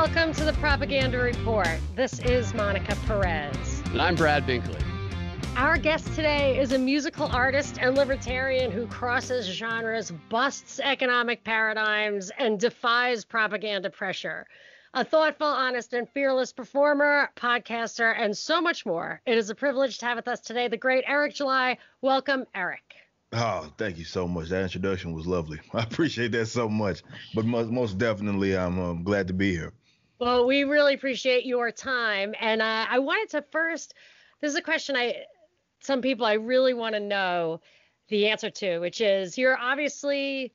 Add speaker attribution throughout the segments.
Speaker 1: Welcome to the Propaganda Report. This is Monica Perez.
Speaker 2: And I'm Brad Binkley.
Speaker 1: Our guest today is a musical artist and libertarian who crosses genres, busts economic paradigms, and defies propaganda pressure. A thoughtful, honest, and fearless performer, podcaster, and so much more. It is a privilege to have with us today the great Eric July. Welcome, Eric.
Speaker 3: Oh, thank you so much. That introduction was lovely. I appreciate that so much. But most definitely, I'm glad to be here.
Speaker 1: Well, we really appreciate your time. And I wanted to first, this is a question some people I really want to know the answer to, which is you're obviously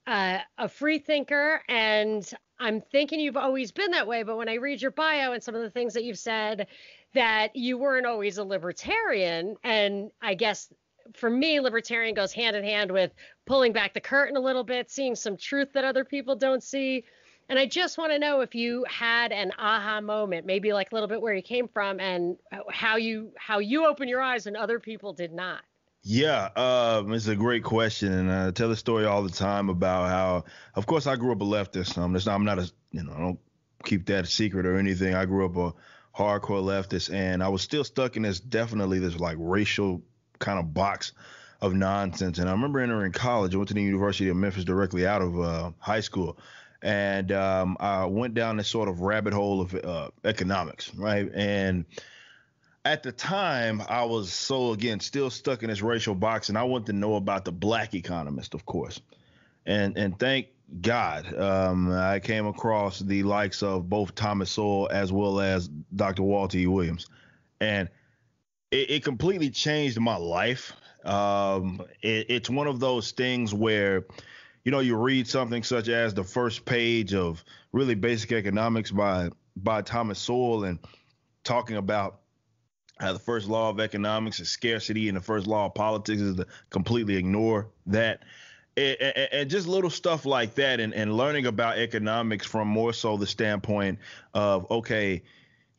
Speaker 1: a free thinker, and I'm thinking you've always been that way. But when I read your bio and some of the things that you've said, that you weren't always a libertarian. And I guess for me, libertarian goes hand in hand with pulling back the curtain a little bit, seeing some truth that other people don't see. And I just want to know if you had an aha moment, maybe like a little bit where you came from and how you opened your eyes and other people did not.
Speaker 3: Yeah, it's a great question, and I tell the story all the time about how, of course, I grew up a leftist. I'm not I don't keep that a secret or anything. I grew up a hardcore leftist, and I was still stuck in this like racial kind of box of nonsense. And I remember entering college. I went to the University of Memphis directly out of high school. And I went down this sort of rabbit hole of economics, right? And at the time, I was still stuck in this racial box, and I wanted to know about the black economist, of course. And thank God I came across the likes of both Thomas Sowell as well as Dr. Walter E. Williams. And it completely changed my life. It's one of those things where, you read something such as the first page of really basic economics by Thomas Sowell, and talking about how the first law of economics is scarcity and the first law of politics is to completely ignore that. And just little stuff like that, and learning about economics from more so the standpoint of, okay,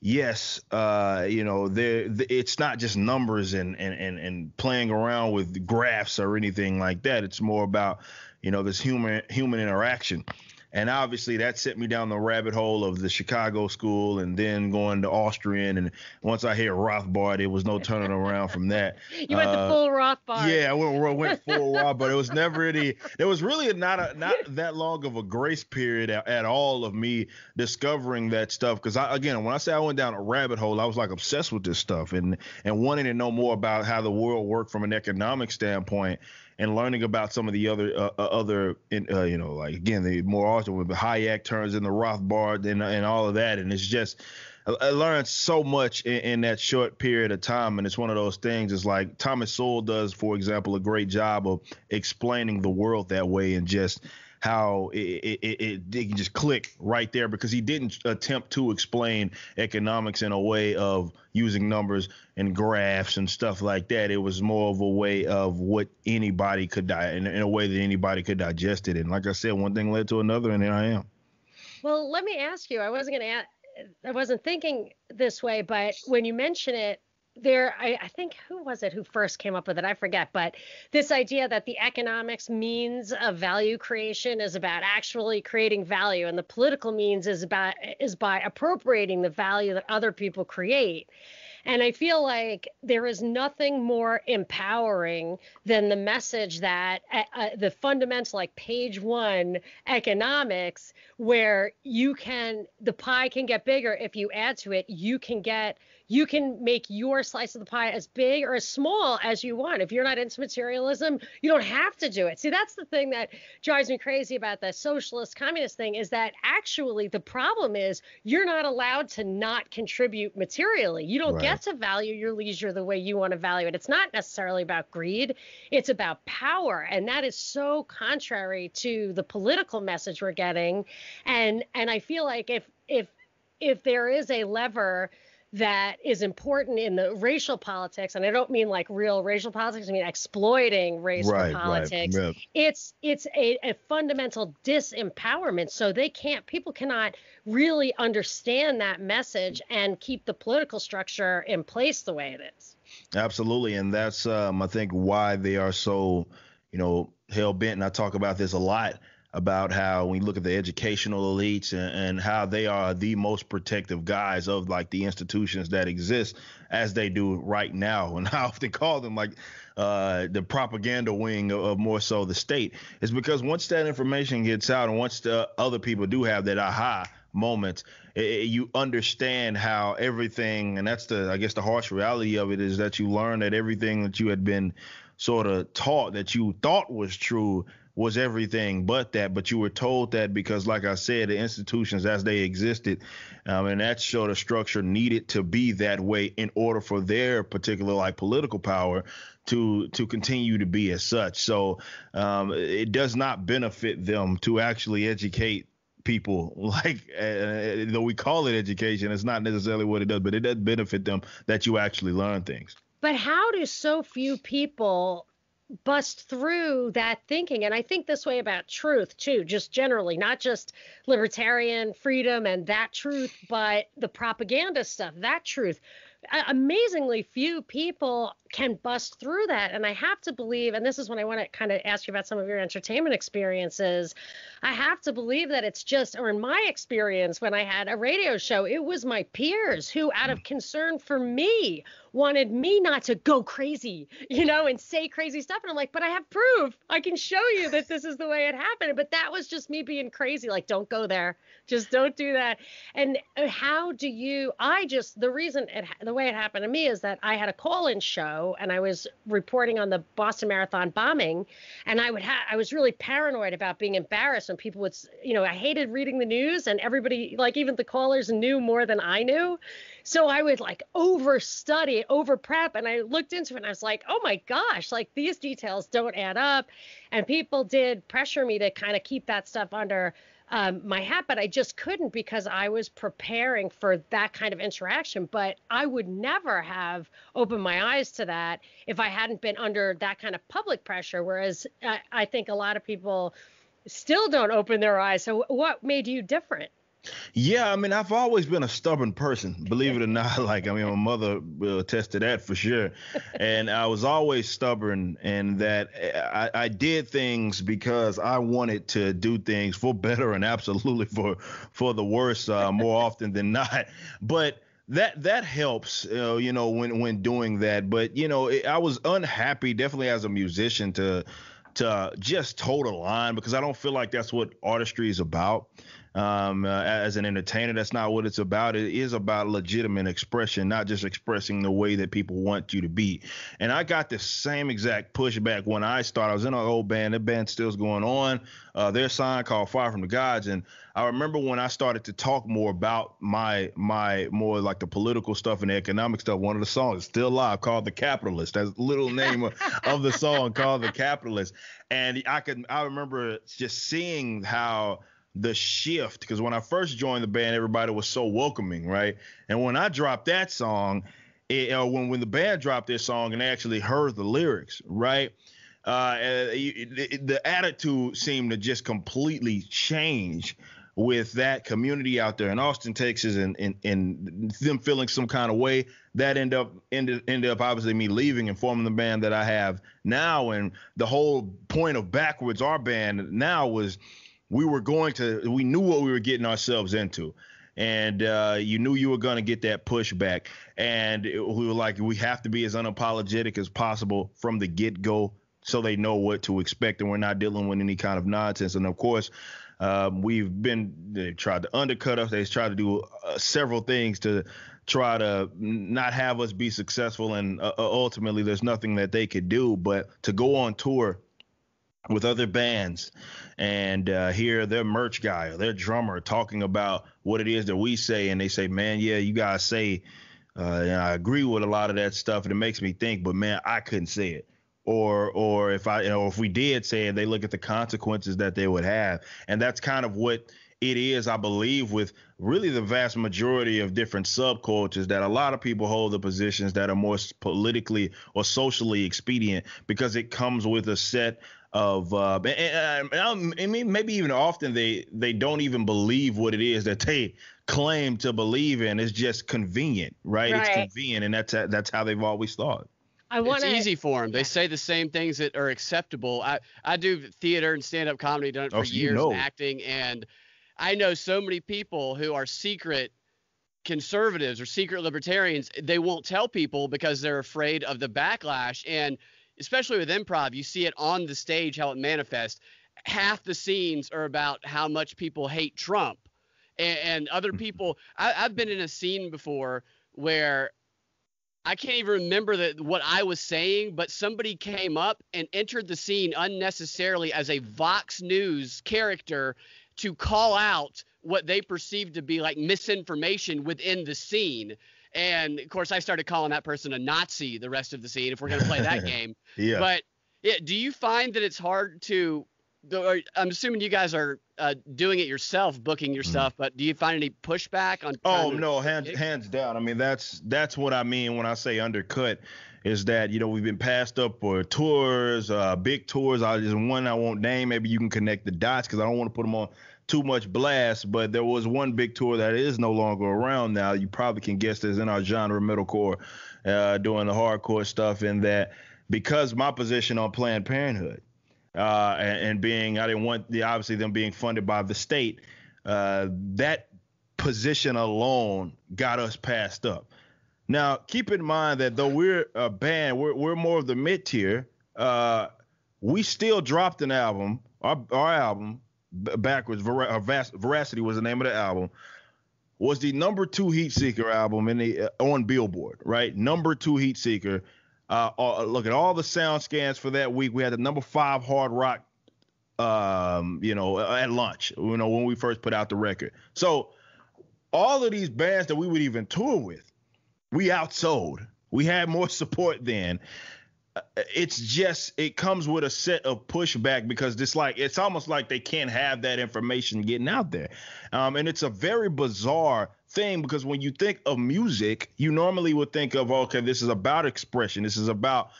Speaker 3: yes, it's not just numbers and playing around with graphs or anything like that. It's more about, this human interaction. And obviously that sent me down the rabbit hole of the Chicago school and then going to Austrian. And once I hit Rothbard, there was no turning around from that.
Speaker 1: You went the full Rothbard.
Speaker 3: Yeah, I went full Rothbard. It was never there was really not that long of a grace period at all of me discovering that stuff. Because when I say I went down a rabbit hole, I was like obsessed with this stuff and wanting to know more about how the world worked from an economic standpoint. And learning about some of the other the more often with the Hayek turns in the Rothbard and all of that. And it's just, I learned so much in that short period of time. And it's one of those things, it's like Thomas Sowell does, for example, a great job of explaining the world that way, and just how it can just click right there, because he didn't attempt to explain economics in a way of using numbers and graphs and stuff like that. It was more of a way of what anybody could in a way that anybody could digest it. And like I said, one thing led to another, and here I am.
Speaker 1: Well, let me ask you, I wasn't thinking this way, but when you mention it, I think, who was it who first came up with it? I forget. But this idea that the economics means of value creation is about actually creating value, and the political means is by appropriating the value that other people create. And I feel like there is nothing more empowering than the message that the fundamental, like page 1 economics, where the pie can get bigger if you add to it. You can make your slice of the pie as big or as small as you want. If you're not into materialism, you don't have to do it. See, that's the thing that drives me crazy about the socialist communist thing, is that actually the problem is you're not allowed to not contribute materially. You don't get to value your leisure the way you want to value it. It's not necessarily about greed. It's about power. And that is so contrary to the political message we're getting. And I feel like if there is a lever that is important in the racial politics, and I don't mean like real racial politics, I mean exploiting race for politics. Right. It's a fundamental disempowerment. So people cannot really understand that message and keep the political structure in place the way it is.
Speaker 3: Absolutely. And that's, I think, why they are so, hell bent. And I talk about this a lot. about how when you look at the educational elites and how they are the most protective guys of like the institutions that exist as they do right now. And I often call them like the propaganda wing of more so the state. It's because once that information gets out and once the other people do have that aha moments, you understand how everything, and that's I guess the harsh reality of it is that you learn that everything that you had been sort of taught that you thought was true was everything but that. But you were told that because, like I said, the institutions as they existed, and that sort of structure needed to be that way in order for their particular like political power to continue to be as such. So it does not benefit them to actually educate people, like though we call it education, it's not necessarily what it does, but it does benefit them that you actually learn things.
Speaker 1: But how do so few people bust through that thinking? And I think this way about truth too, just generally, not just libertarian freedom and that truth, but the propaganda stuff, that truth. Amazingly few people can bust through that. And I have to believe, and this is when I want to kind of ask you about some of your entertainment experiences, I have to believe that it's just, or in my experience, when I had a radio show, it was my peers who, out of concern for me, wanted me not to go crazy, and say crazy stuff. And I'm like, but I have proof. I can show you that this is the way it happened. But that was just me being crazy. Like, don't go there. Just don't do that. And how do you, the way it happened to me is that I had a call-in show and I was reporting on the Boston Marathon bombing. And I was really paranoid about being embarrassed when people would, I hated reading the news and everybody, like even the callers knew more than I knew. So I would like over study, over prep. And I looked into it and I was like, oh my gosh, like these details don't add up. And people did pressure me to kind of keep that stuff under my hat, but I just couldn't because I was preparing for that kind of interaction. But I would never have opened my eyes to that if I hadn't been under that kind of public pressure. Whereas I think a lot of people still don't open their eyes. So what made you different?
Speaker 3: Yeah, I mean, I've always been a stubborn person, believe it or not. Like, I mean, my mother will attest to that for sure. And I was always stubborn in that I did things because I wanted to do things for better and absolutely for the worse more often than not. But that helps, when doing that. But, I was unhappy definitely as a musician to just toe the line because I don't feel like that's what artistry is about. As an entertainer, that's not what it's about. It is about legitimate expression, not just expressing the way that people want you to be. And I got the same exact pushback when I started. I was in an old band. That band still's going on. Their sign called Far From the Gods. And I remember when I started to talk more about my more like the political stuff and the economic stuff, one of the songs is still live called The Capitalist. That's the little name of the song, called The Capitalist. And I remember just seeing how the shift, because when I first joined the band, everybody was so welcoming, right? And when I dropped that song, when the band dropped their song and they actually heard the lyrics, right? The attitude seemed to just completely change with that community out there in Austin, Texas, and them feeling some kind of way. That ended up obviously me leaving and forming the band that I have now. And the whole point of Backwards, our band now, was we knew what we were getting ourselves into. And you knew you were going to get that pushback. And we were like, we have to be as unapologetic as possible from the get-go so they know what to expect and we're not dealing with any kind of nonsense. And, of course, they tried to undercut us. They tried to do several things to try to not have us be successful. And ultimately, there's nothing that they could do but to go on tour with other bands and hear their merch guy or their drummer talking about what it is that we say. And they say, man, yeah, you guys say, and I agree with a lot of that stuff. And it makes me think, but man, I couldn't say it. Or if we did say it, they look at the consequences that they would have. And that's kind of what it is, I believe, with really the vast majority of different subcultures, that a lot of people hold the positions that are more politically or socially expedient because it comes with a set of I mean, maybe even often they don't even believe what it is that they claim to believe in. It's just convenient, right? It's convenient, and that's how they've always thought.
Speaker 2: It's easy for them. They say the same things that are acceptable. I do theater and stand-up comedy, done it for years, and acting, and I know so many people who are secret conservatives or secret libertarians. They won't tell people because they're afraid of the backlash. And especially with improv, you see it on the stage, how it manifests. Half the scenes are about how much people hate Trump, and other people. I've been in a scene before where I can't even remember what I was saying, but somebody came up and entered the scene unnecessarily as a Vox News character to call out what they perceived to be like misinformation within the scene. And of course, I started calling that person a Nazi the rest of the scene, if we're going to play that game.
Speaker 3: Yeah.
Speaker 2: But do you find that it's hard to, I'm assuming you guys are doing it yourself, booking your stuff, but do you find any pushback on?
Speaker 3: Oh, no, hands down. I mean, that's what I mean when I say undercut, is that, we've been passed up for tours, big tours. There's one I won't name. Maybe you can connect the dots because I don't want to put them on too much blast. But there was one big tour that is no longer around now. You probably can guess this in our genre, metalcore, doing the hardcore stuff. And that because my position on Planned Parenthood, and being, I didn't want obviously them being funded by the state, that position alone got us passed up. Now, keep in mind that though we're a band, we're more of the mid tier. We still dropped an album, our album backwards. Veracity was the name of the album. Was the number 2 Heat Seeker album on Billboard, right? Number 2 Heat Seeker. Look at all the sound scans for that week. We had the number 5 hard rock, at lunch, when we first put out the record. So all of these bands that we would even tour with, we outsold. We had more support then. It comes with a set of pushback because it's almost like they can't have that information getting out there. And it's a very bizarre thing because when you think of music, you normally would think of, okay, this is about expression. This is about,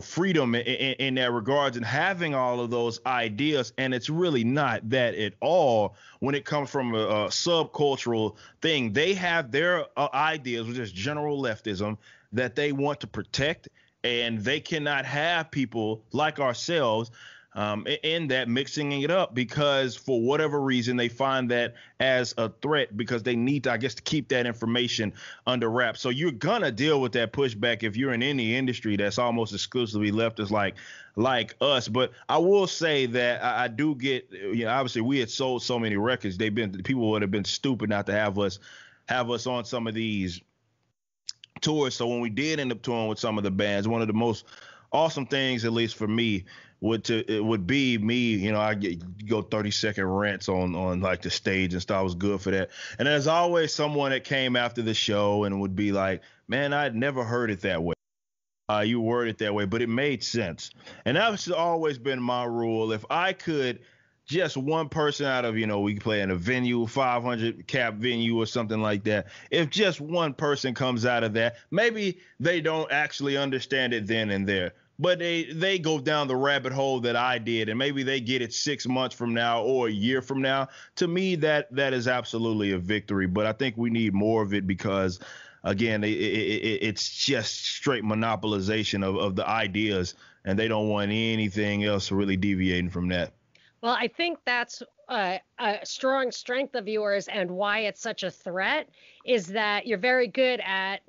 Speaker 3: freedom in that regards and having all of those ideas. And it's really not that at all when it comes from a subcultural thing. They have their ideas, which is general leftism, that they want to protect. And they cannot have people like ourselves in that mixing it up because for whatever reason they find that as a threat because they need to, I guess, to keep that information under wraps. So you're going to deal with that pushback if you're in any industry that's almost exclusively leftist like us. But I will say that I do get, obviously we had sold so many records. People would have been stupid not to have us on some of these tours. So when we did end up touring with some of the bands, one of the most awesome things, at least for me, would be me, I go 30-second rants on like the stage and stuff. I was good for that. And there's always someone that came after the show and would be like, man, I'd never heard it that way. You word it that way, but it made sense. And that's always been my rule. If I could just one person out of, we play in a venue, 500 cap venue or something like that. If just one person comes out of that, maybe they don't actually understand it then and there, but they go down the rabbit hole that I did, and maybe they get it 6 months from now or a year from now. To me, that is absolutely a victory, but I think we need more of it because, again, it's just straight monopolization of the ideas, and they don't want anything else really deviating from that.
Speaker 1: Well, I think that's a strong strength of yours, and why it's such a threat is that you're very good at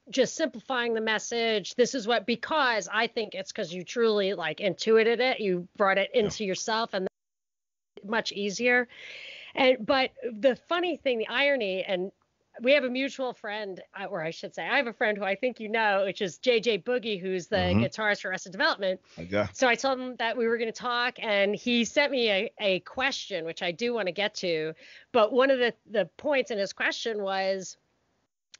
Speaker 1: just simplifying the message. This is because I think it's because you truly intuited it. You brought it into yourself, and that's much easier. But the funny thing, the irony, and we have a mutual friend, or I should say, I have a friend who I think which is JJ Boogie, who's the guitarist for Arrested Development.
Speaker 3: Okay.
Speaker 1: So I told him that we were going to talk, and he sent me a question, which I do want to get to. But one of the points in his question was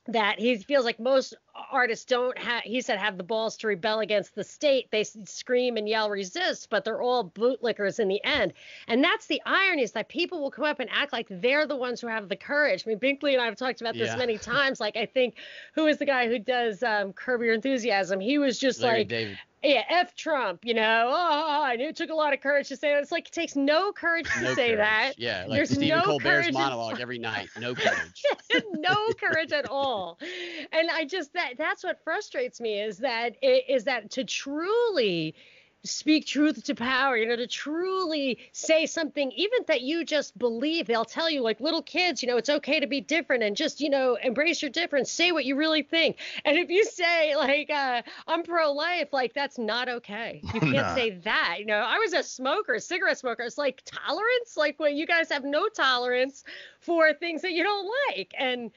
Speaker 1: that he feels like most artists don't have the balls to rebel against the state. They scream and yell resist, but they're all bootlickers in the end. And that's the irony, is that people will come up and act like they're the ones who have the courage. I mean, Binkley and I have talked about this many times. I think, who is the guy who does Curb Your Enthusiasm? He was just
Speaker 2: Larry David.
Speaker 1: Yeah, F Trump, and it took a lot of courage to say that. It's it takes no courage to say that.
Speaker 2: Yeah,
Speaker 1: there's
Speaker 2: Stephen Colbert's
Speaker 1: courage
Speaker 2: monologue every night. No courage.
Speaker 1: No courage at all. And that's what frustrates me is that to truly speak truth to power, to truly say something, even that you just believe. They'll tell you, like little kids, it's okay to be different and just, embrace your difference, say what you really think. And if you say like, I'm pro-life, like that's not okay. You can't say that. I was a cigarette smoker. It's like tolerance, like when you guys have no tolerance for things that you don't like. And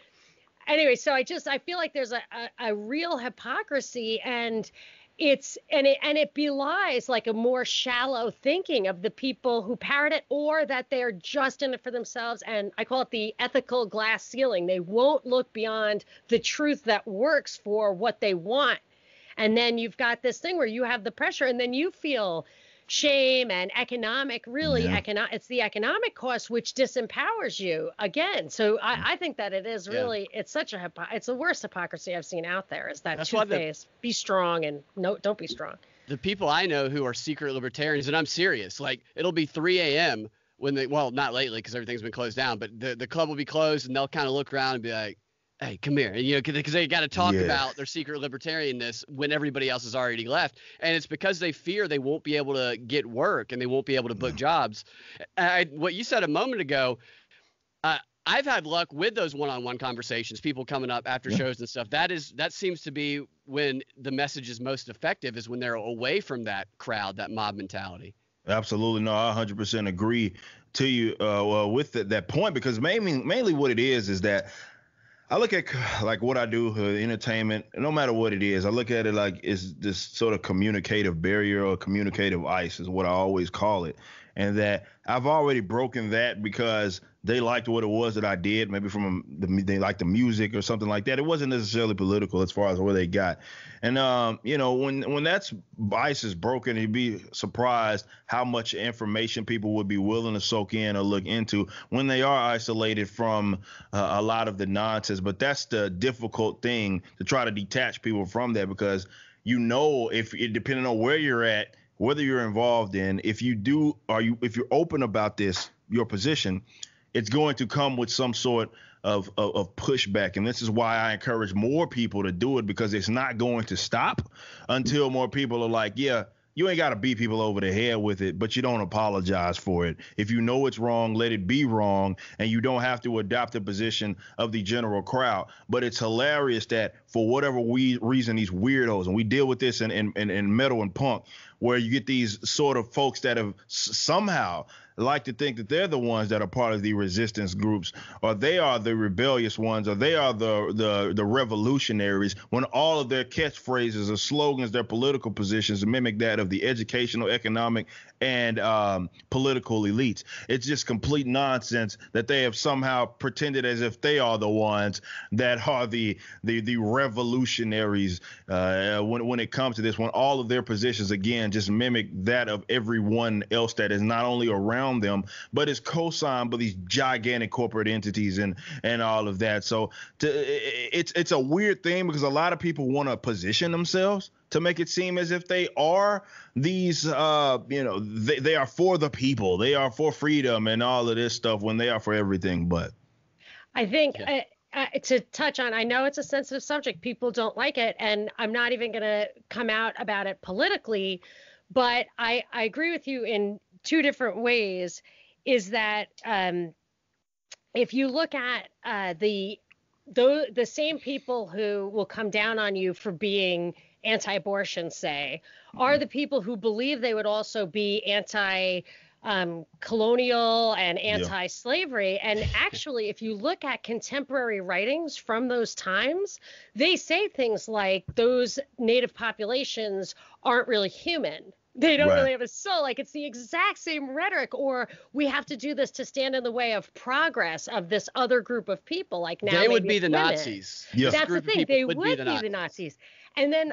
Speaker 1: anyway, so I feel like there's a real hypocrisy, and it belies like a more shallow thinking of the people who parrot it, or that they're just in it for themselves. And I call it the ethical glass ceiling. They won't look beyond the truth that works for what they want. And then you've got this thing where you have the pressure, and then you feel shame and it's the economic cost which disempowers you again. So I think that it is really, it's such it's the worst hypocrisy I've seen out there, is that two-faced, be strong and no, don't be strong.
Speaker 2: The people I know who are secret libertarians, and I'm serious, like it'll be 3 a.m. when not lately because everything's been closed down, but the club will be closed and they'll kind of look around and be like, hey, come here. And, because they got to talk about their secret libertarianness when everybody else has already left. And it's because they fear they won't be able to get work and they won't be able to book jobs. What you said a moment ago, I've had luck with those one-on-one conversations, people coming up after shows and stuff. That seems to be when the message is most effective, is when they're away from that crowd, that mob mentality.
Speaker 3: Absolutely. No, I 100% agree to you with that point, because mainly what it is that I look at like what I do, entertainment, no matter what it is, I look at it like it's this sort of communicative barrier or communicative ice is what I always call it. And that I've already broken that because they liked what it was that I did, maybe they liked the music or something like that. It wasn't necessarily political as far as where they got. And, when that's ice is broken, you'd be surprised how much information people would be willing to soak in or look into when they are isolated from a lot of the nonsense. But that's the difficult thing, to try to detach people from that, because, depending on where you're at, whether you're involved in, if you're open about your position, it's going to come with some sort of pushback. And this is why I encourage more people to do it, because it's not going to stop until more people are like, yeah, you ain't got to beat people over the head with it, but you don't apologize for it. If you know it's wrong, let it be wrong, and you don't have to adopt the position of the general crowd. But it's hilarious that for whatever reason, these weirdos, and we deal with this in metal and punk, where you get these sort of folks that have somehow like to think that they're the ones that are part of the resistance groups, or they are the rebellious ones, or they are the revolutionaries, when all of their catchphrases or slogans, their political positions mimic that of the educational, economic, and political elites. It's just complete nonsense that they have somehow pretended as if they are the ones that are the revolutionaries when it comes to this, when all of their positions, again, just mimic that of everyone else that is not only around them, but is co-signed by these gigantic corporate entities and all of that. So it's a weird thing, because a lot of people want to position themselves to make it seem as if they are these, they are for the people, they are for freedom and all of this stuff, when they are for everything. But
Speaker 1: I think to touch on, I know it's a sensitive subject, people don't like it, and I'm not even going to come out about it politically, but I agree with you in two different ways. Is that if you look at the same people who will come down on you for being anti-abortion, say, are the people who believe they would also be anti-colonial and anti-slavery. And actually, if you look at contemporary writings from those times, they say things like those native populations aren't really human. They don't really have a soul. Like, it's the exact same rhetoric. Or we have to do this to stand in the way of progress of this other group of people. Like, now
Speaker 2: they would be the Nazis.
Speaker 1: Yes. That's the thing. They would be the Nazis. And then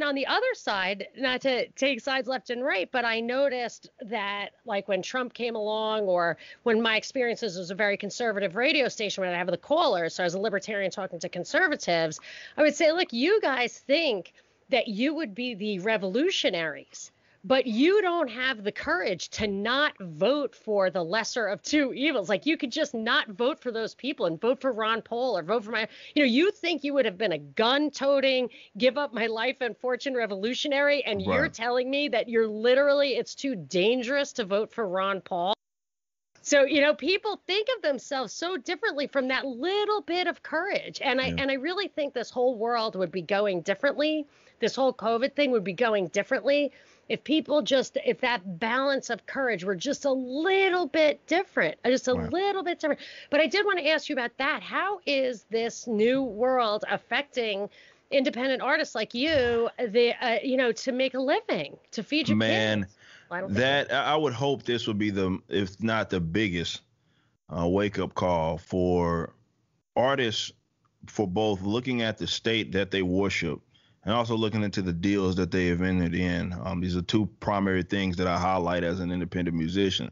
Speaker 1: on the other side, not to take sides left and right, but I noticed that, like, when Trump came along, or when my experiences was a very conservative radio station where I have the callers, so I was a libertarian talking to conservatives, I would say, look, you guys think that you would be the revolutionaries, but you don't have the courage to not vote for the lesser of two evils. Like, you could just not vote for those people and vote for Ron Paul or vote for you think you would have been a gun-toting, give up my life and fortune revolutionary, and You're telling me that it's too dangerous to vote for Ron Paul. So, people think of themselves so differently from that little bit of courage. And I really think this whole world would be going differently. This whole COVID thing would be going differently if if that balance of courage were just a little bit different, little bit different. But I did want to ask you about that. How is this new world affecting independent artists like you, to make a living, to feed your kids?
Speaker 3: I would hope this would be if not the biggest wake-up call for artists, for both looking at the state that they worship and also looking into the deals that they have entered in. These are two primary things that I highlight as an independent musician.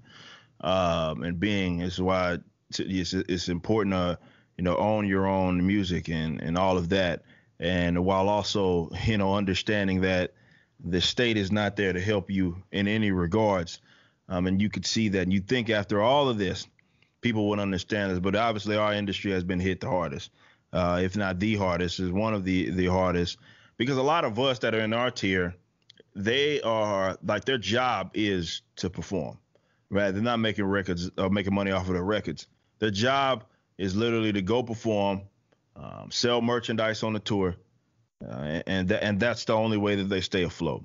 Speaker 3: Is why it's important to, own your own music and all of that. And while also, understanding that the state is not there to help you in any regards. And you could see that, and you think after all of this, people would understand this, but obviously our industry has been hit the hardest, if not the hardest, is one of the hardest, because a lot of us that are in our tier, they are like, their job is to perform, right? They're not making records or making money off of their records. Their job is literally to go perform, sell merchandise on the tour, and that's the only way that they stay afloat.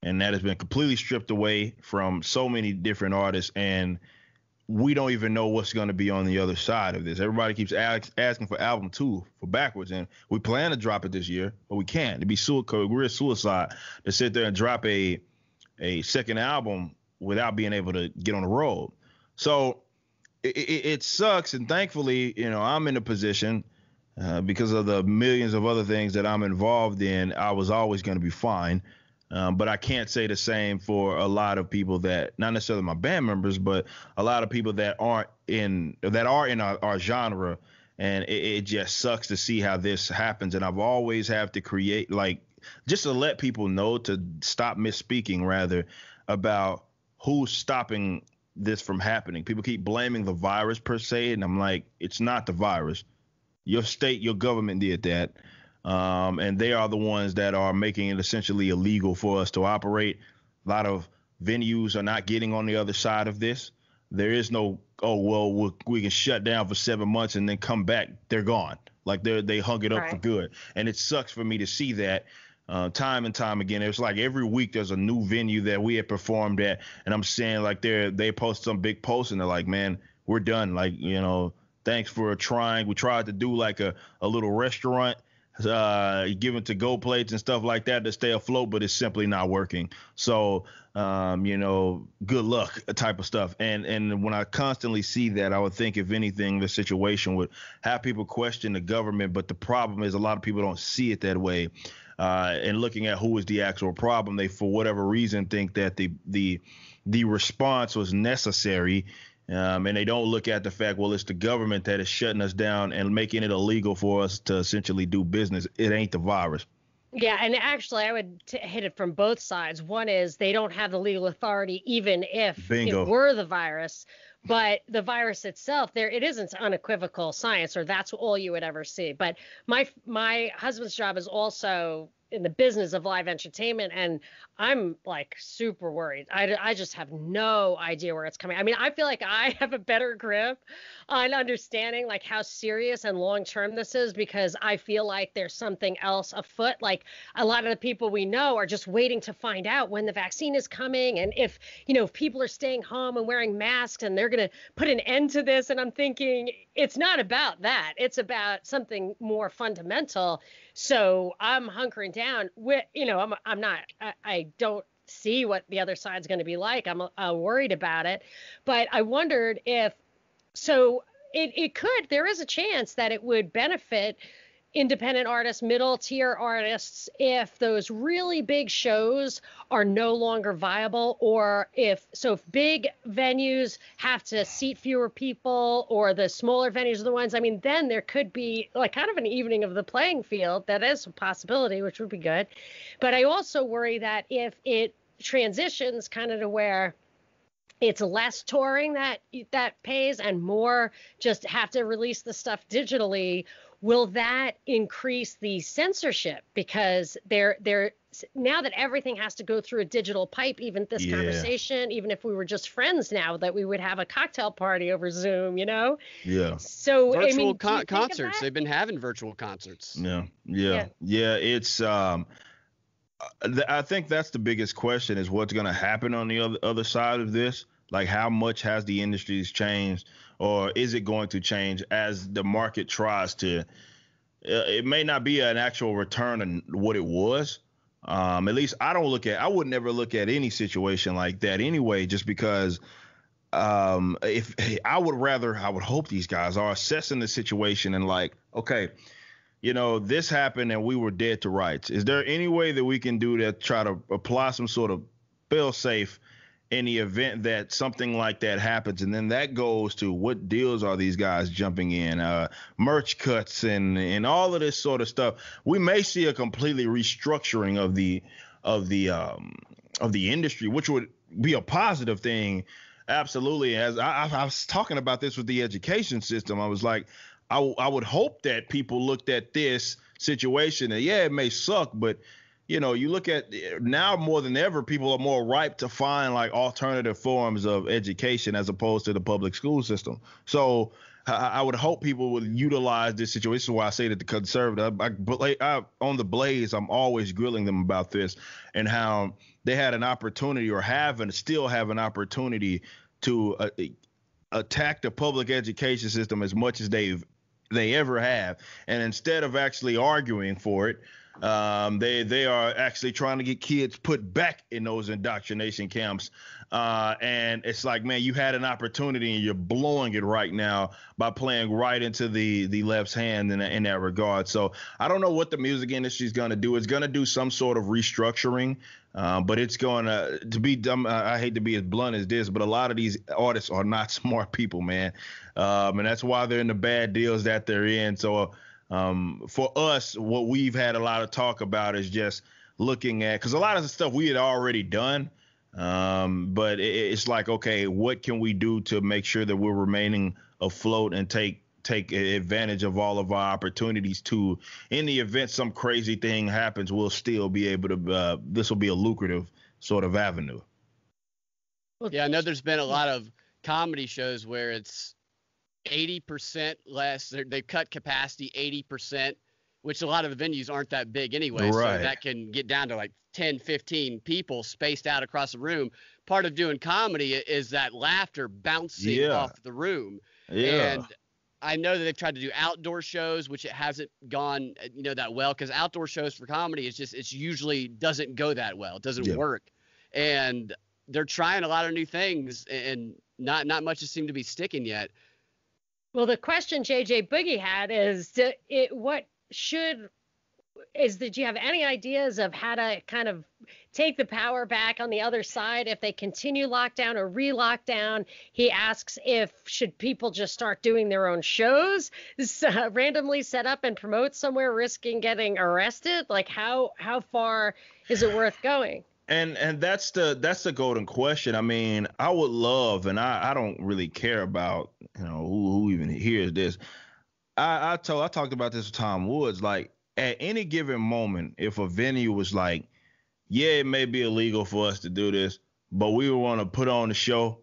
Speaker 3: And that has been completely stripped away from so many different artists, and we don't even know what's going to be on the other side of this. Everybody keeps asking for album 2 for Backwards, and we plan to drop it this year, but we can't. It'd be real suicide to sit there and drop a second album without being able to get on the road. So it sucks, and thankfully, I'm in a position because of the millions of other things that I'm involved in, I was always going to be fine. But I can't say the same for a lot of people that, not necessarily my band members, but a lot of people that are in our genre. And it just sucks to see how this happens. And I've always have to create, just to let people know to stop misspeaking, rather, about who's stopping this from happening. People keep blaming the virus per se. And I'm like, it's not the virus. Your state, your government did that. And they are the ones that are making it essentially illegal for us to operate. A lot of venues are not getting on the other side of this. There is no, we can shut down for 7 months and then come back. They're gone. Like they hung it up for good. And it sucks for me to see that time and time again. It's like every week there's a new venue that we had performed at. And I'm saying, like, they post some big post and they're like, man, we're done. Like, thanks for trying. We tried to do like a little restaurant, giving to-go plates and stuff like that to stay afloat, but it's simply not working. So, good luck type of stuff. And when I constantly see that, I would think, if anything, the situation would have people question the government. But the problem is a lot of people don't see it that way. And looking at who is the actual problem, they, for whatever reason, think that the response was necessary. And they don't look at the fact, well, it's the government that is shutting us down and making it illegal for us to essentially do business. It ain't the virus.
Speaker 1: Yeah, and actually, I would hit it from both sides. One is they don't have the legal authority, even if it were the virus. But the virus itself, it isn't unequivocal science, or that's all you would ever see. But my husband's job is also in the business of live entertainment, and I'm like super worried. I just have no idea where it's coming. I mean, I feel like I have a better grip on understanding like how serious and long term this is, because I feel like there's something else afoot. Like, a lot of the people we know are just waiting to find out when the vaccine is coming, and if people are staying home and wearing masks, and they're going to put an end to this. And I'm thinking, it's not about that. It's about something more fundamental. So I'm hunkering down. I don't see what the other side's going to be like. I'm worried about it. But I wondered if, there is a chance that it would benefit independent artists, middle tier artists, if those really big shows are no longer viable, or if big venues have to seat fewer people, or the smaller venues are the ones, then there could be like kind of an evening of the playing field. That is a possibility, which would be good. But I also worry that if it transitions kind of to where it's less touring that pays and more just have to release the stuff digitally, will that increase the censorship? Because they're now that everything has to go through a digital pipe, even this conversation, even if we were just friends now, that we would have a cocktail party over Zoom,
Speaker 3: Yeah.
Speaker 1: So
Speaker 2: virtual concerts. They've been having virtual concerts.
Speaker 3: Yeah. It's I think that's the biggest question, is what's going to happen on the other side of this. Like, how much has the industries changed, or is it going to change as the market tries to? It may not be an actual return on what it was. At least I would never look at any situation like that anyway, just because if I would hope these guys are assessing the situation and like, okay, this happened and we were dead to rights. Is there any way that we can do to try to apply some sort of fail safe in the event that something like that happens? And then that goes to what deals are these guys jumping in, merch cuts and all of this sort of stuff. We may see a completely restructuring of the industry, which would be a positive thing. Absolutely. As I was talking about this with the education system, I was like, I would hope that people looked at this situation and it may suck, but you look at now more than ever, people are more ripe to find like alternative forms of education as opposed to the public school system. So I would hope people would utilize this situation. This is why I say that the conservative, on the Blaze, I'm always grilling them about this and how they had an opportunity, or still have an opportunity to attack the public education system as much as they ever have. And instead of actually arguing for it, they are actually trying to get kids put back in those indoctrination camps. And it's like, man, you had an opportunity and you're blowing it right now by playing right into the left's hand in that regard. So I don't know what the music industry is going to do. It's going to do some sort of restructuring, but it's going to be dumb. I hate to be as blunt as this, but a lot of these artists are not smart people, man. And that's why they're in the bad deals that they're in. So for us, what we've had a lot of talk about is just looking at, because a lot of the stuff we had already done, but it's like, okay, what can we do to make sure that we're remaining afloat and take advantage of all of our opportunities to, in the event some crazy thing happens, we'll still be able to, this will be a lucrative sort of avenue.
Speaker 2: Yeah, I know there's been a lot of comedy shows where it's 80% less. They've cut capacity 80%, which a lot of the venues aren't that big anyway. Right. So that can get down to like 10, 15 people spaced out across the room. Part of doing comedy is that laughter bouncing off the room. Yeah. And I know that they've tried to do outdoor shows, which it hasn't gone, that well, because outdoor shows for comedy it's usually doesn't go that well. It doesn't work. And they're trying a lot of new things, and not much has seemed to be sticking yet.
Speaker 1: Well, the question JJ Boogie had is, do you have any ideas of how to kind of take the power back on the other side if they continue lockdown or re-lockdown? He asks should people just start doing their own shows, randomly set up and promote somewhere, risking getting arrested? Like how far is it worth going?
Speaker 3: And that's the golden question. I mean, I would love, and I don't really care about, who even hears this. I talked about this with Tom Woods. Like, at any given moment, if a venue was like, yeah, it may be illegal for us to do this, but we want to put on the show,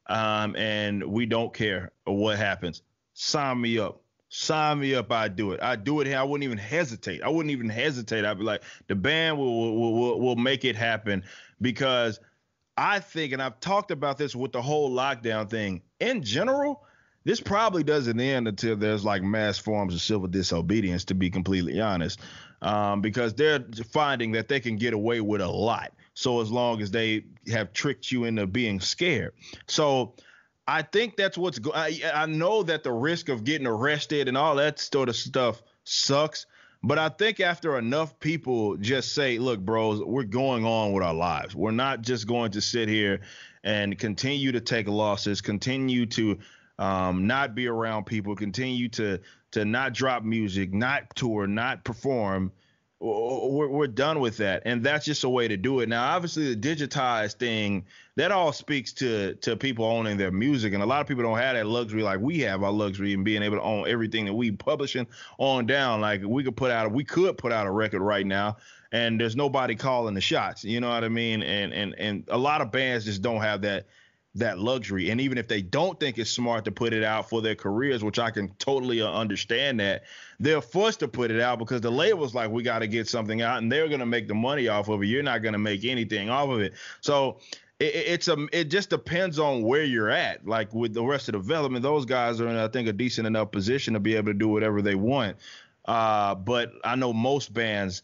Speaker 3: and we don't care what happens, sign me up. Sign me up. I'd do it. I'd do it here. I wouldn't even hesitate. I'd be like, the band will make it happen, because I think, and I've talked about this with the whole lockdown thing in general, this probably doesn't end until there's like mass forms of civil disobedience, to be completely honest, because they're finding that they can get away with a lot. So as long as they have tricked you into being scared. So I think that's what's I know that the risk of getting arrested and all that sort of stuff sucks, but I think after enough people just say, look, bros, we're going on with our lives. We're not just going to sit here and continue to take losses, continue to not be around people, continue to not drop music, not tour, not perform. we're done with that. And that's just a way to do it. Now, obviously, the digitized thing, that all speaks to people owning their music. And a lot of people don't have that luxury like we have our luxury in being able to own everything that we publishing on down. Like we could put out a record right now and there's nobody calling the shots. You know what I mean? And a lot of bands just don't have that luxury. And even if they don't think it's smart to put it out for their careers, which I can totally understand, that they're forced to put it out because the label's like, we got to get something out and they're going to make the money off of it. You're not going to make anything off of it. So it just depends on where you're at. Like with the rest of the development, those guys are in, I think, a decent enough position to be able to do whatever they want. But I know most bands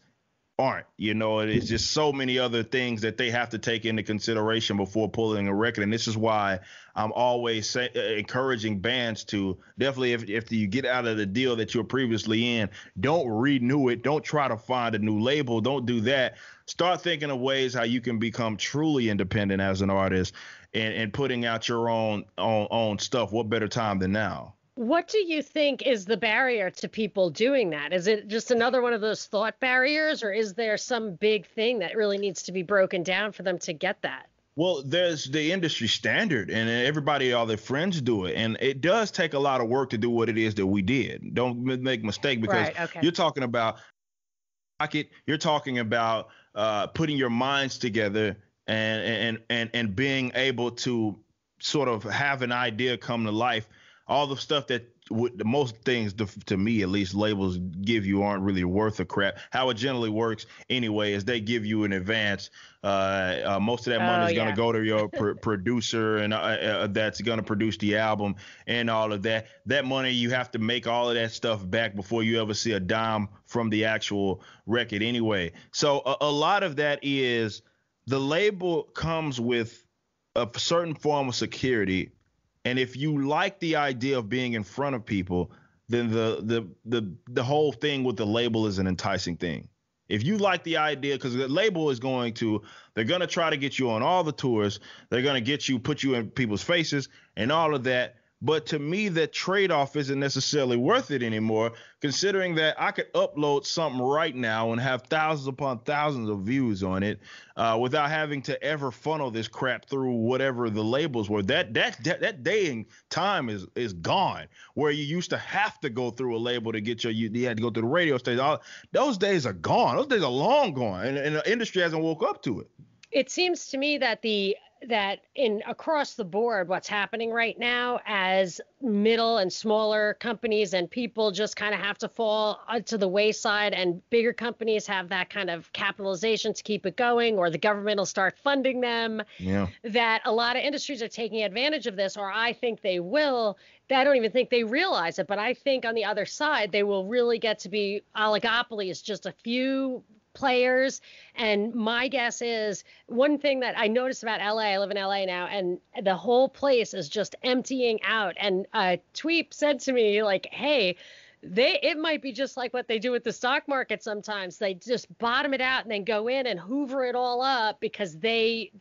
Speaker 3: aren't, it's just so many other things that they have to take into consideration before pulling a record. And this is why I'm always encouraging bands to definitely, if you get out of the deal that you're previously in, don't renew it. Don't try to find a new label. Don't do that. Start thinking of ways how you can become truly independent as an artist and putting out your own stuff. What better time than now?
Speaker 1: What do you think is the barrier to people doing that? Is it just another one of those thought barriers, or is there some big thing that really needs to be broken down for them to get that?
Speaker 3: Well, there's the industry standard, and everybody, all their friends do it. And it does take a lot of work to do what it is that we did. Don't make a mistake, because you're talking about you're talking about putting your minds together and being able to sort of have an idea come to life. All the stuff that the most things, to me at least, labels give you aren't really worth a crap. How it generally works anyway is they give you in advance. Most of that money is going to go to your producer and that's going to produce the album and all of that. That money, you have to make all of that stuff back before you ever see a dime from the actual record anyway. So a lot of that is the label comes with a certain form of security. And if you like the idea of being in front of people, then the whole thing with the label is an enticing thing. If you like the idea, because the label is they're going to try to get you on all the tours. They're going to put you in people's faces and all of that. But to me, that trade-off isn't necessarily worth it anymore, considering that I could upload something right now and have thousands upon thousands of views on it without having to ever funnel this crap through whatever the labels were. That day and time is gone, where you used to have to go through a label to get you had to go through the radio station. Those days are gone. Those days are long gone, and the industry hasn't woke up to it.
Speaker 1: It seems to me that across the board, what's happening right now, as middle and smaller companies and people just kind of have to fall to the wayside, and bigger companies have that kind of capitalization to keep it going, or the government will start funding them. Yeah. That a lot of industries are taking advantage of this, or I think they will. I don't even think they realize it, but I think on the other side, they will really get to be oligopolies, just a few players. And my guess is, one thing that I noticed about LA, I live in LA now, and the whole place is just emptying out. And Tweep said to me, like, hey, it might be just like what they do with the stock market sometimes. They just bottom it out and then go in and hoover it all up because they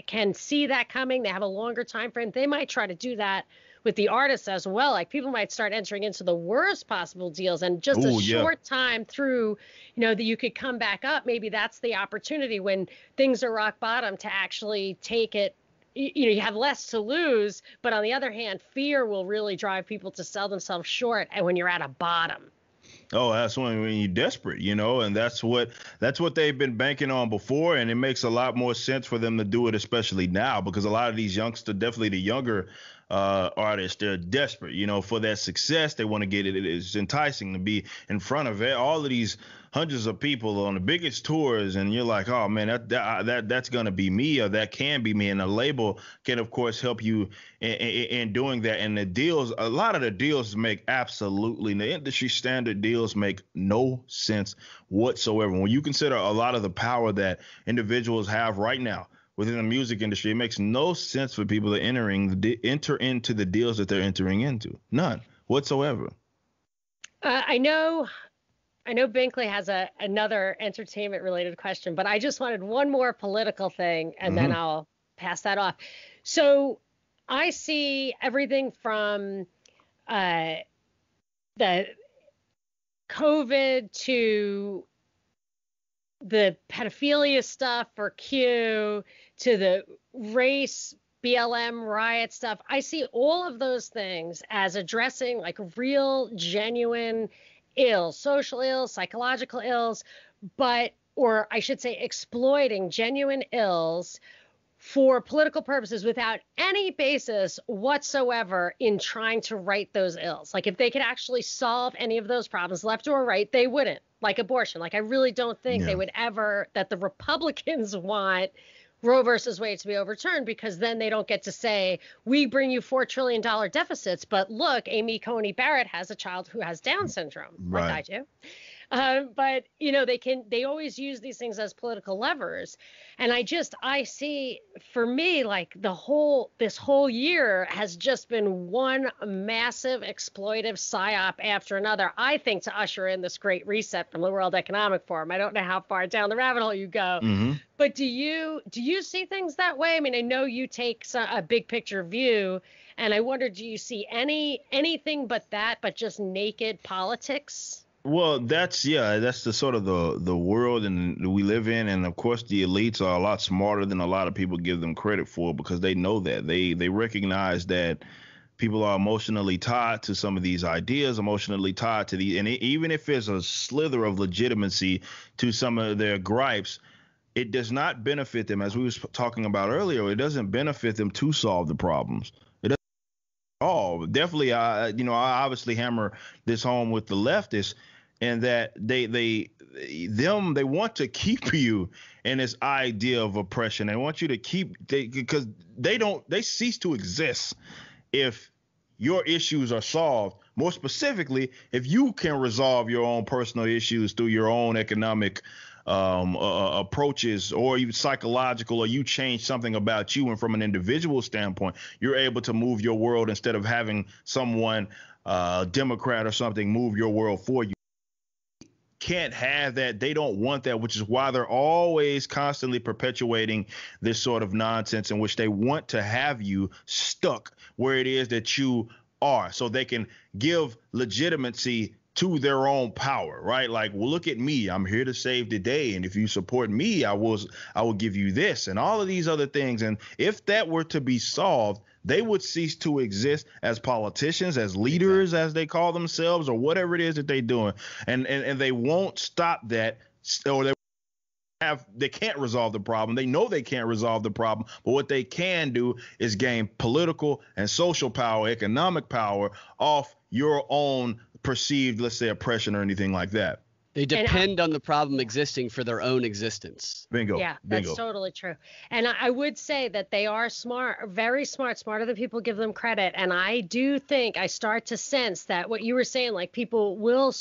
Speaker 1: can see that coming. They have a longer time frame. They might try to do that with the artists as well. Like, people might start entering into the worst possible deals, and just short time through, that you could come back up. Maybe that's the opportunity when things are rock bottom to actually take it. You have less to lose, but on the other hand, fear will really drive people to sell themselves short. And when you're at a bottom.
Speaker 3: Oh, that's when you're desperate, and that's what they've been banking on before. And it makes a lot more sense for them to do it, especially now, because a lot of these youngsters, definitely the younger artists, they're desperate, for that success. They want to get it. It's enticing to be in front of all of these hundreds of people on the biggest tours, and you're like, oh man, that's gonna be me, or that can be me. And a label can, of course, help you in doing that. And the deals, a lot of the deals make the industry standard deals make no sense whatsoever. When you consider a lot of the power that individuals have right now within the music industry, it makes no sense for people to enter into the deals that they're entering into. None whatsoever.
Speaker 1: I know Binkley has another entertainment related question, but I just wanted one more political thing, and then I'll pass that off. So I see everything from the COVID to the pedophilia stuff for Q to the race BLM riot stuff. I see all of those things as addressing like real, genuine ills, social ills, psychological ills, or I should say exploiting genuine ills for political purposes without any basis whatsoever in trying to right those ills. Like if they could actually solve any of those problems, left or right, they wouldn't. Like abortion. Like I really don't think they would ever, that the Republicans want Roe versus Wade to be overturned, because then they don't get to say, we bring you $4 trillion deficits, but look, Amy Coney Barrett has a child who has Down syndrome, like I do. But they always use these things as political levers. And I see, for me, like this whole year has just been one massive exploitive psyop after another, I think, to usher in this great reset from the World Economic Forum. I don't know how far down the rabbit hole you go, but do you see things that way? I mean, I know you take a big picture view, and I wonder, do you see anything but just naked politics?
Speaker 3: Well, that's the sort of the world and we live in. And of course, the elites are a lot smarter than a lot of people give them credit for, because they know that they recognize that people are emotionally tied to some of these ideas, emotionally tied to and even if there's a slither of legitimacy to some of their gripes, it does not benefit them. As we was talking about earlier, it doesn't benefit them to solve the problems. Oh, definitely. I obviously hammer this home with the leftists, and that they want to keep you in this idea of oppression. They want you to because they cease to exist if your issues are solved. More specifically, if you can resolve your own personal issues through your own economic approaches, or even psychological, or you change something about you, and from an individual standpoint, you're able to move your world instead of having someone, Democrat or something, move your world for you. Can't have that. They don't want that, which is why they're always constantly perpetuating this sort of nonsense in which they want to have you stuck where it is that you are, so they can give legitimacy to their own power, right? Like, well, look at me. I'm here to save the day. And if you support me, I will give you this and all of these other things. And if that were to be solved, they would cease to exist as politicians, as leaders, as they call themselves, or whatever it is that they're doing. And they won't stop that, or they can't resolve the problem. They know they can't resolve the problem, but what they can do is gain political and social power, economic power off your own perceived, let's say, oppression or anything like that.
Speaker 2: They depend on the problem existing for their own existence.
Speaker 3: Bingo.
Speaker 1: Yeah, that's totally true. And I would say that they are smart, very smart, smarter than people give them credit. And I do think I start to sense that what you were saying, like people will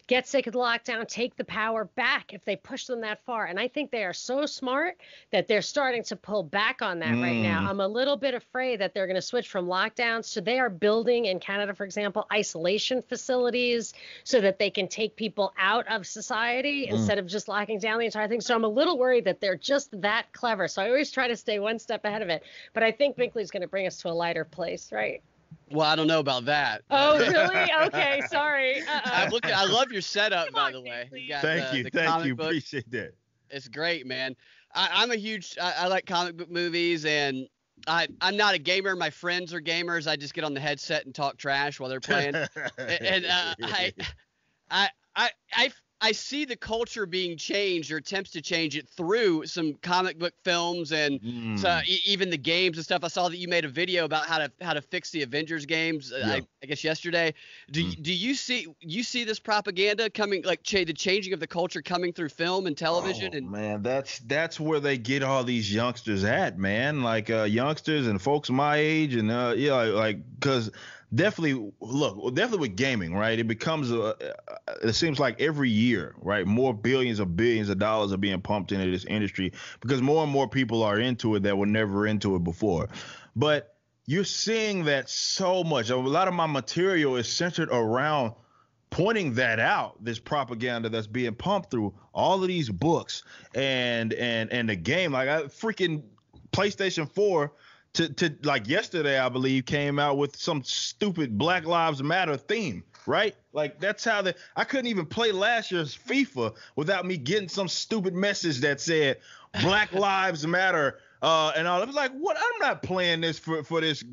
Speaker 1: get sick of the lockdown, take the power back if they push them that far. And I think they are so smart that they're starting to pull back on that right now. I'm a little bit afraid that they're going to switch from lockdowns. So they are building in Canada, for example, isolation facilities so that they can take people out of society instead of just locking down the entire thing. So I'm a little worried that they're just that clever. So I always try to stay one step ahead of it. But I think Binkley's going to bring us to a lighter place, right?
Speaker 2: Well, I don't know about that.
Speaker 1: Oh, really? Okay, sorry.
Speaker 2: I love your setup, by the way.
Speaker 3: Thank you. Appreciate that.
Speaker 2: It's great, man. I'm a huge. I like comic book movies, and I'm not a gamer. My friends are gamers. I just get on the headset and talk trash while they're playing. And I see the culture being changed, or attempts to change it, through some comic book films and even the games and stuff. I saw that you made a video about how to fix the Avengers games. I guess yesterday. Do you see this propaganda coming, like the changing of the culture coming through film and television?
Speaker 3: Oh, man, that's where they get all these youngsters at, man. Like youngsters and folks my age, and because. Definitely with gaming, right? It becomes it seems like every year, right? More billions of dollars are being pumped into this industry because more and more people are into it that were never into it before. But you're seeing that so much. A lot of my material is centered around pointing that out, this propaganda that's being pumped through all of these books and the game. Like freaking PlayStation 4 to like yesterday, I believe, came out with some stupid Black Lives Matter theme, right? Like that's how I couldn't even play last year's FIFA without me getting some stupid message that said Black Lives Matter. And I was like, what? I'm not playing this for this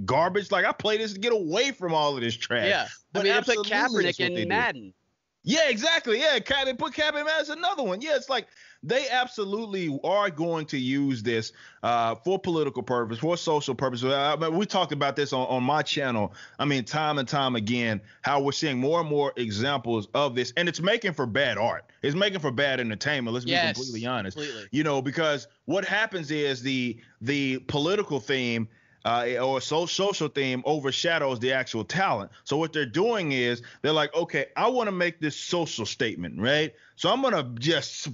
Speaker 3: garbage. Like I play this to get away from all of this trash.
Speaker 2: Yeah.
Speaker 3: But
Speaker 2: they put Kaepernick in Madden.
Speaker 3: Yeah, exactly. Yeah, they put Kaepernick as another one. Yeah, it's like they absolutely are going to use this for political purpose, for social purpose. We talked about this on my channel. I mean, time and time again, how we're seeing more and more examples of this, and it's making for bad art. It's making for bad entertainment. Let's be completely honest. Completely. You know, because what happens is the political theme or social theme overshadows the actual talent. So what they're doing is they're like, okay, I want to make this social statement, right? So I'm going to just,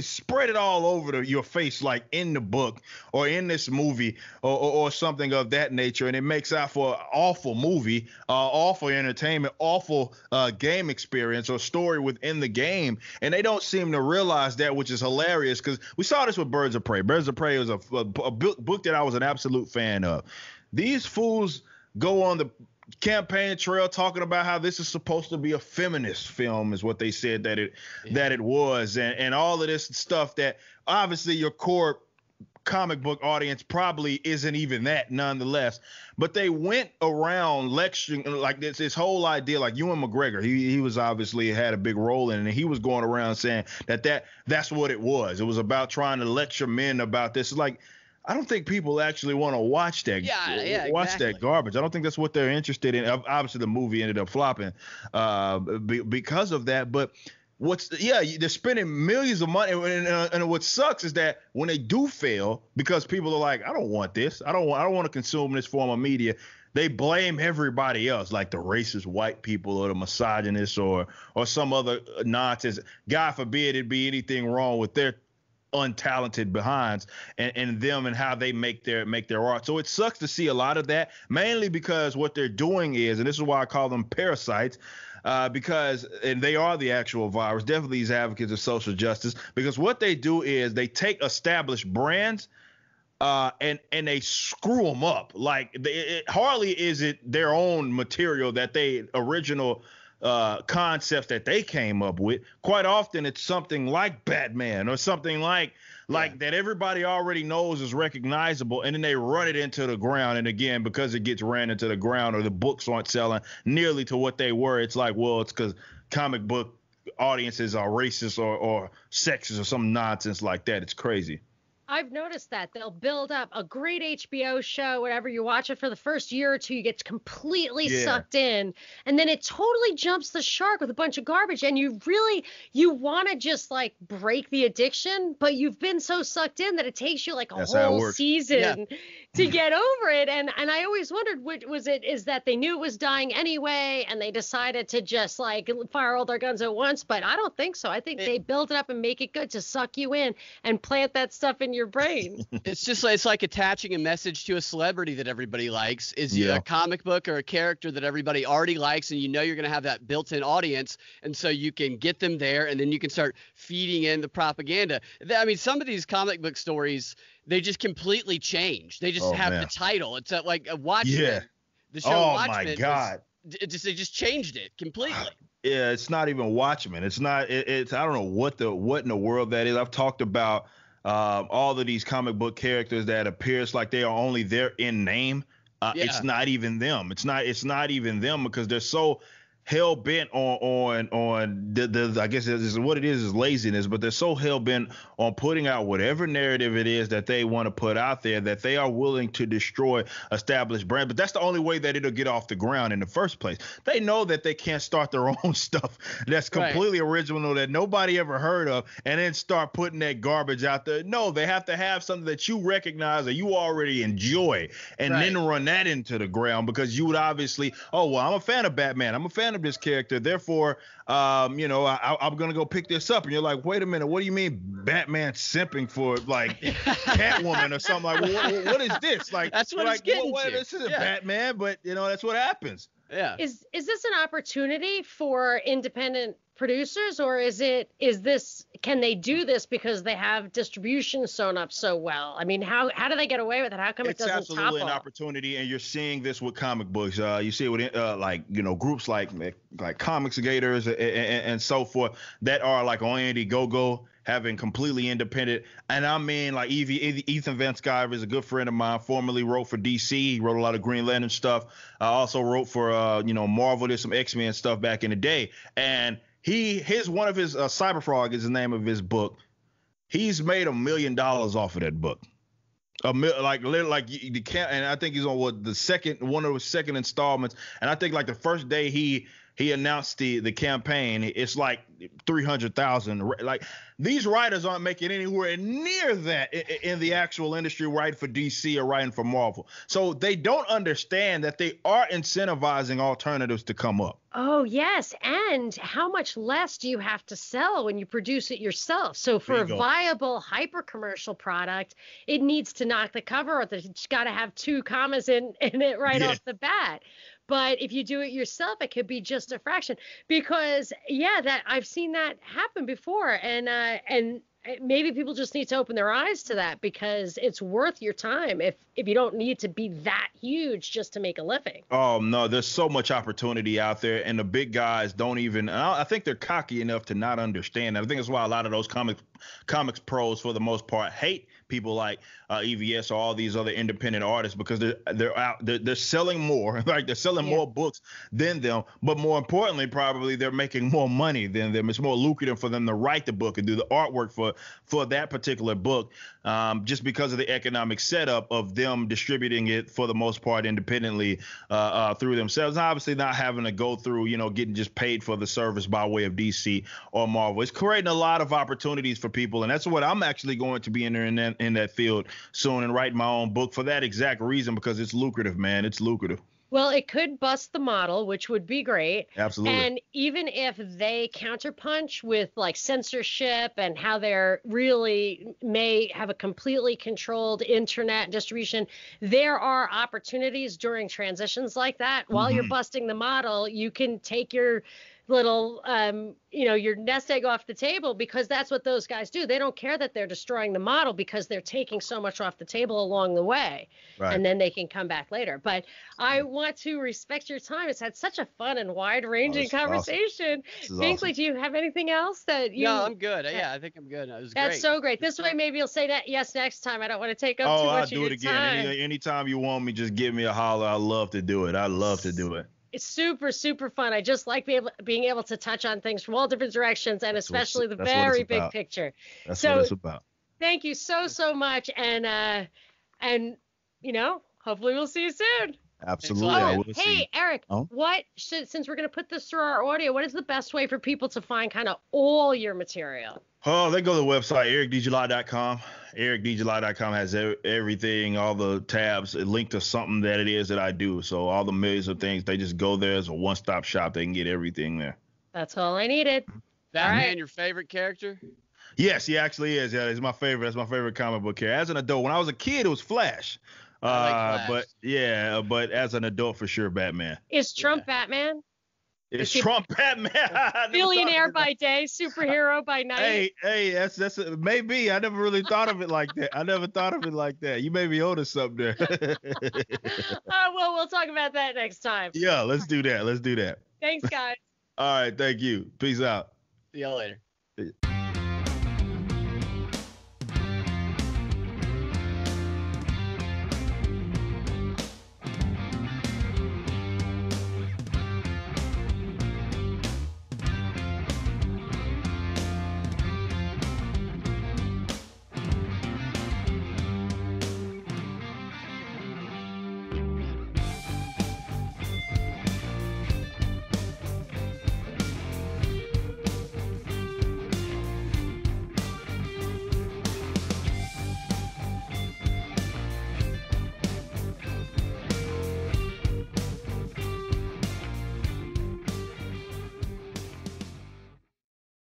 Speaker 3: spread it all over your face, like in the book or in this movie or something of that nature. And it makes out for an awful movie, awful entertainment, awful game experience or story within the game. And they don't seem to realize that, which is hilarious because we saw this with Birds of Prey. Birds of Prey was a book that I was an absolute fan of. These fools go on the campaign trail talking about how this is supposed to be a feminist film is what they said that it was, and all of this stuff that obviously your core comic book audience probably isn't even that nonetheless. But they went around lecturing like this whole idea, like Ewan McGregor, he was obviously had a big role in it, and he was going around saying that's what it was. It was about trying to lecture men about this. It's like, I don't think people actually want to watch that. That garbage. I don't think that's what they're interested in. Obviously, the movie ended up flopping because of that. But they're spending millions of money, and what sucks is that when they do fail, because people are like, I don't want this. I don't want to consume this form of media. They blame everybody else, like the racist white people or the misogynists or some other nonsense. God forbid it be anything wrong with their untalented behinds and them and how they make their art. So it sucks to see a lot of that, mainly because what they're doing is, and this is why I call them parasites, because they are the actual virus, definitely these advocates of social justice, because what they do is they take established brands and they screw them up. Like hardly is it their own material that they original concepts that they came up with. Quite often it's something like Batman or something like that everybody already knows is recognizable, and then they run it into the ground. And again, because it gets ran into the ground or the books aren't selling nearly to what they were, it's like, well, it's because comic book audiences are racist or sexist or some nonsense like that. It's crazy.
Speaker 1: I've noticed that they'll build up a great HBO show, whatever, you watch it for the first year or two, you get completely sucked in, and then it totally jumps the shark with a bunch of garbage, and you want to just like break the addiction, but you've been so sucked in that it takes you like a whole season to get over it. And I always wondered, what was it, is that they knew it was dying anyway and they decided to just like fire all their guns at once? But I don't think so. I think they build it up and make it good to suck you in and plant that stuff in your brain.
Speaker 2: It's like attaching a message to a celebrity that everybody likes. Is a comic book or a character that everybody already likes, and you know you're going to have that built-in audience, and so you can get them there, and then you can start feeding in the propaganda. I mean, some of these comic book stories, they just completely change. They just have the title. It's like a Watchmen. Yeah. The show Watchmen. Oh my God. They just changed it completely.
Speaker 3: Yeah, it's not even Watchmen. It's not. It's I don't know what in the world that is. I've talked about all of these comic book characters that appears like they are only there in name. It's not even them. It's not even them, because they're so hell bent on the I guess this is what it is laziness, but they're so hell bent on putting out whatever narrative it is that they want to put out there that they are willing to destroy established brand. But that's the only way that it'll get off the ground in the first place. They know that they can't start their own stuff that's completely original that nobody ever heard of and then start putting that garbage out there. No, they have to have something that you recognize or you already enjoy and then run that into the ground, because you would obviously, I'm a fan of Batman, I'm a fan of this character, therefore I'm gonna go pick this up. And you're like, wait a minute, what do you mean Batman simping for like Catwoman or something? Like, what is this? Like,
Speaker 2: that's what it's getting to.
Speaker 3: This isn't Batman, but that's what happens.
Speaker 2: Yeah.
Speaker 1: Is this an opportunity for independent producers, or can they do this because they have distribution sewn up so well? I mean, how do they get away with it? How come it doesn't topple?
Speaker 3: It's absolutely an opportunity, and you're seeing this with comic books. You see it with groups like Comics Gators and so forth that are like on Indiegogo, having completely independent. And I mean, like Ethan Van Sciver is a good friend of mine, formerly wrote for DC. He wrote a lot of Green Lantern stuff. I also wrote for Marvel. Did some X-Men stuff back in the day. And one of his Cyberfrog is the name of his book. He's made $1 million off of that book. And I think he's on one of his second installments. And I think like the first day he announced the campaign, it's like 300,000. Like, these writers aren't making anywhere near that in the actual industry writing for DC or writing for Marvel. So they don't understand that they are incentivizing alternatives to come up.
Speaker 1: Oh, yes. And how much less do you have to sell when you produce it yourself? So for a viable hyper commercial product, it needs to knock the cover off. It's got to have 2 commas in it right off the bat. But if you do it yourself, it could be just a fraction, because that I've seen that happen before. And maybe people just need to open their eyes to that, because it's worth your time if you don't need to be that huge just to make a living.
Speaker 3: Oh, no, there's so much opportunity out there, and the big guys don't even, I think they're cocky enough to not understand that. I think that's why a lot of those comics pros, for the most part, hate people like EVS or all these other independent artists, because they're selling more, like they're selling more books than them, but more importantly, probably they're making more money than them. It's more lucrative for them to write the book and do the artwork for that particular book, just because of the economic setup of them distributing it for the most part independently through themselves, and obviously not having to go through, getting just paid for the service by way of DC or Marvel. It's creating a lot of opportunities for people, and that's what I'm actually going to be entering in that field soon, and write my own book for that exact reason, because it's lucrative, man. It's lucrative.
Speaker 1: Well, it could bust the model, which would be great.
Speaker 3: Absolutely.
Speaker 1: And even if they counterpunch with like censorship and how they're really may have a completely controlled internet distribution, there are opportunities during transitions like that. While you're busting the model, you can take your little your nest egg off the table, because that's what those guys do. They don't care that they're destroying the model, because they're taking so much off the table along the way. Right. And then they can come back later. But I want to respect your time. It's had such a fun and wide-ranging conversation. Awesome. Binkley, do you have anything else that you...
Speaker 2: No, I'm good. Yeah, I think I'm good. It was great.
Speaker 1: That's so great. This way maybe you'll say that yes next time. I don't want to take up too much of your time.
Speaker 3: I'll do it again. Anytime you want me, just give me a holler. I love to do it. I love to do it.
Speaker 1: It's super, super fun. I just like being able to touch on things from all different directions, and especially the very big picture.
Speaker 3: That's what it's about.
Speaker 1: Thank you so
Speaker 3: much.
Speaker 1: And hopefully we'll see you soon.
Speaker 3: Absolutely.
Speaker 1: Hey, Eric, since we're going to put this through our audio, what is the best way for people to find kind of all your material?
Speaker 3: Oh, they go to the website, ericdjuly.com. ericdjuly.com has everything, all the tabs, linked to something that it is that I do. So all the millions of things, they just go there as a one-stop shop. They can get everything there.
Speaker 1: That's all I needed.
Speaker 2: Batman, your favorite character?
Speaker 3: Yes, he actually is. Yeah, he's my favorite. That's my favorite comic book character. As an adult, when I was a kid, it was Flash. Flash. But as an adult, for sure, Batman.
Speaker 1: Is Trump Batman?
Speaker 3: It's Trump Batman.
Speaker 1: Billionaire by day, superhero by night.
Speaker 3: Hey, that's maybe. I never really thought of it like that. You may be onto something there.
Speaker 1: Well, we'll talk about that next time.
Speaker 3: Yeah, let's do that.
Speaker 1: Thanks, guys.
Speaker 3: All right, thank you. Peace out.
Speaker 2: See y'all later.